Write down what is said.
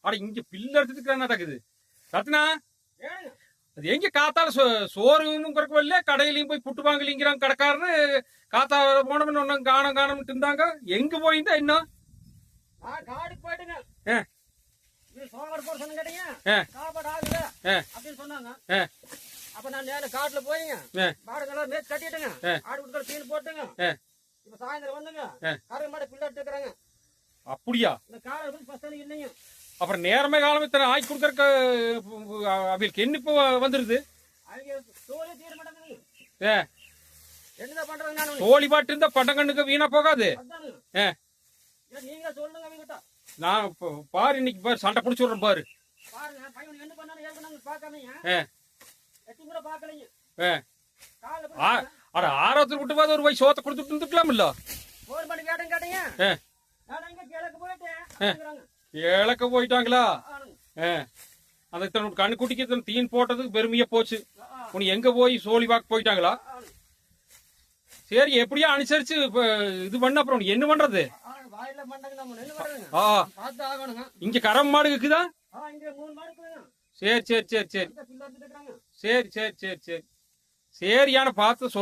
அட இங்க பில்லு எடுத்துட்டு நடக்குது ரத்னா. அது எங்க காத்தால சோறும் குறைக்கவில்ல, கடையிலயும் போய் புட்டு வாங்கலிங்கிறாங்க கடைக்காரரு. காத்தால போனவன் ஒன்னும் காணம்ட்டு இருந்தாங்க. எங்க போயிருந்தா இன்னும் காடுக்கு போயிட்டுங்க. சோழர் போட சொன்ன கேட்டீங்க, சாப்பாடு ஆகுது அப்படின்னு சொன்னாங்க. அப்ப நான் நேரம் காட்டுல போயிங்க, மாடுகள்லாம் மேய்ச்சி கட்டிட்டுங்க, ஆடு கொடுக்குற தீன் போட்டுங்க. இப்ப சாயந்தரம் வந்துங்க, கரை மாடு பிள்ளை எடுத்துக்கிறாங்க. அப்படியா? இந்த காலம் பசங்க இல்லைங்க. அப்புறம் நேரமே காலம் இத்தனை ஆக்கி கொடுக்கறக்கு அவங்களுக்கு என்ன இப்போ வந்துருது? அவங்க தோழி தீர மாட்டாங்க. என்ன பண்றது? நான் தோழி பாட்டு இருந்தா பட்டங்கண்ணுக்கு வீணா போகாது. நீங்க சொல்லுங்க அவங்ககிட்ட. நான் பாரு இன்னைக்கு பாரு சண்டை பிடிச்சி விடுறேன் பாரு. பாருங்க பையன் என்ன பண்ணாலும் ஏற்கனவே பாக்காமீங்க. எட்டி கூட பாக்கலைங்க. அட ஆரோத்துல விட்டு பாது ஒரு வயசு சோத்தை கொடுத்துட்டு இருந்துக்கலாம் இல்ல. போன் பண்ணி கேட்டீங்க. நான் இங்க கிழக்கு போயிட்டேன். கிழக்க போயிட்டாங்களா? அந்த கண்ணு குட்டிக்கு தீன் போட்டதுக்கு பெருமையா போச்சு. உனி எங்க போய் சோழி வாக்கு போயிட்டாங்களா? சரி, எப்படியா அனுசரிச்சு இது பண்ண அப்புறம் என்ன பண்றது? இங்க கரம் மாடு இருக்குதா? சரி சரி சரி சரி சரி சரி சரி சரி சரியான பார்த்து